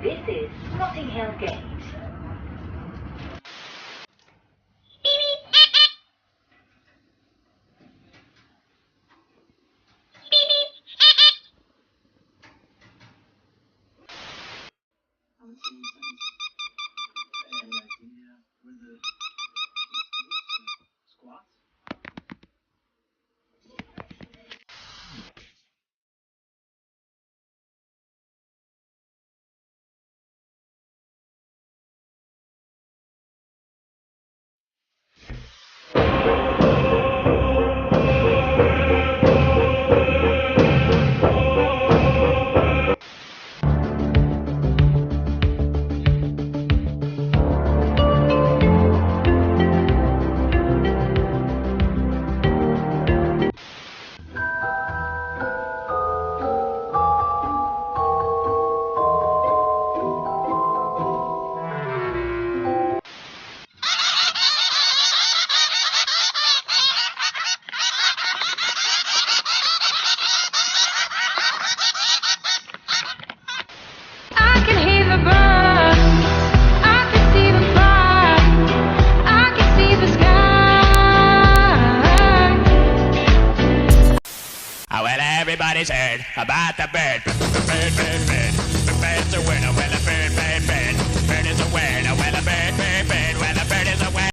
This is Notting Hill Gate. Everybody's heard about the bird. Bird, bird, bird. The bird's a winner. Well, a bird, bird, bird. Bird is a winner. Well, a bird, bird, bird. Well, a bird is a winner.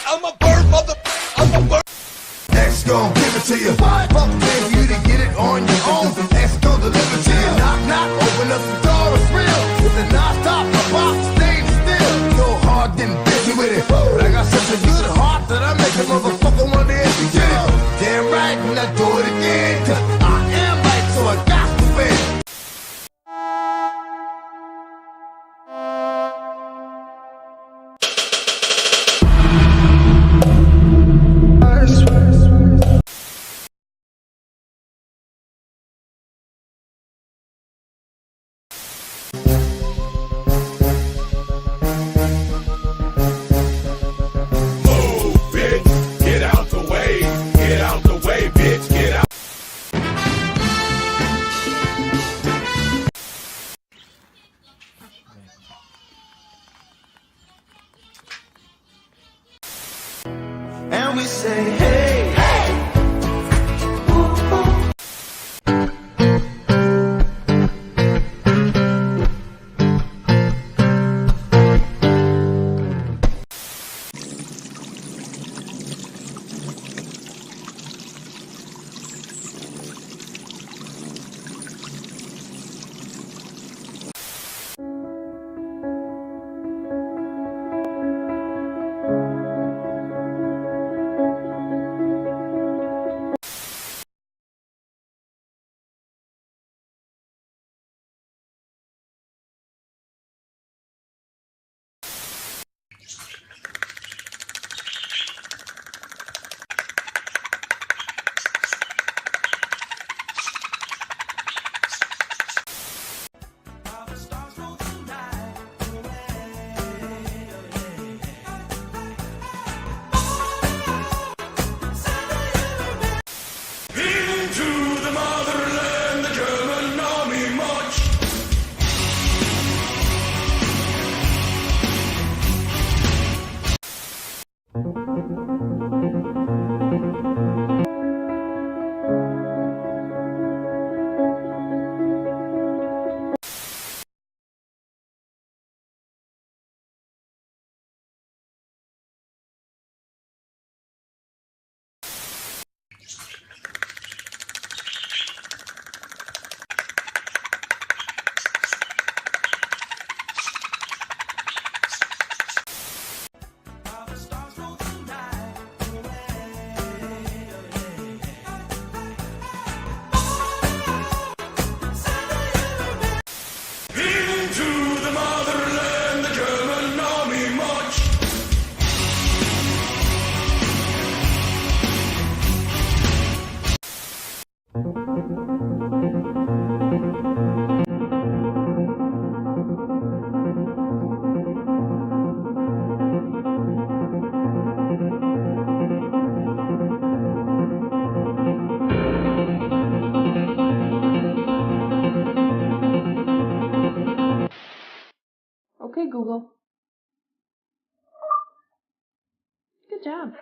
I'm a bird, mother. I'm a bird. X gon' give it to you. Fuck pay you to get it on your own. X gon' deliver to you. Knock, knock, open up the door, it's real. With the non-stop, the box, stay still. So hard, getting busy with it. But I got such a good heart that I make a motherfucker wonder if you get it. Damn right, and I do it again. 'Cause I am right, so I got to win. And we say, hey, hey. Ooh, ooh. Okay, Google. Good job.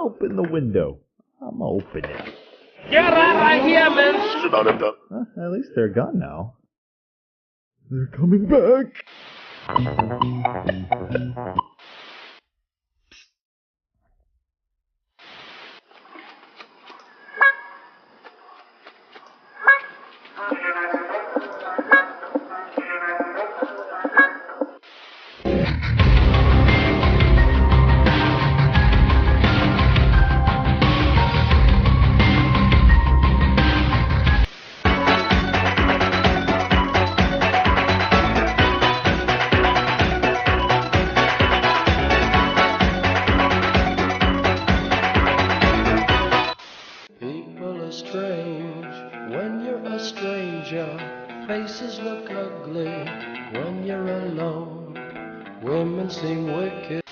Open the window. I'm opening it. Get out of here, man! At least they're gone now. They're coming back. Faces look ugly when you're alone. Women seem wicked.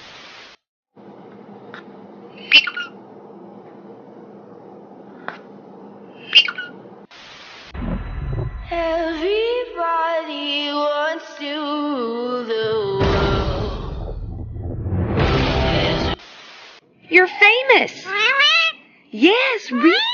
Everybody wants to rule the world. You're famous. Yes, really.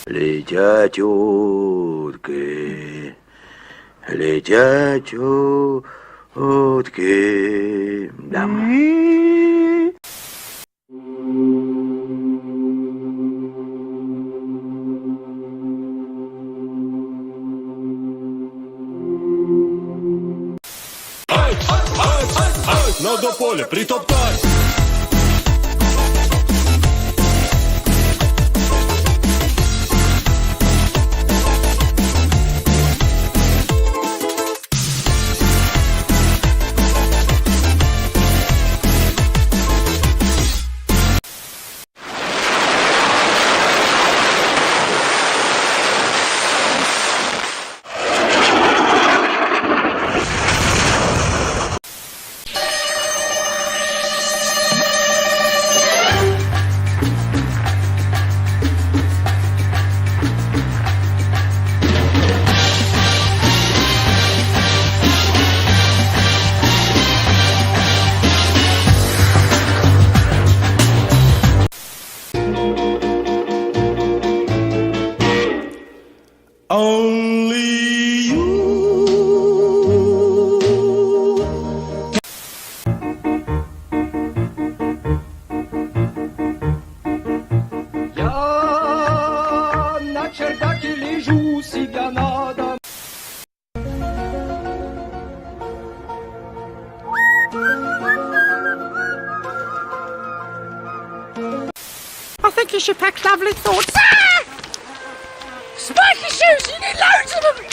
Летят утки, летят утки. Надо поле притоптать! Only you. Я на чердаке лежу, себя надо. I think you should pack lovely thoughts. Ah! Spiky shoes! You need loads of them!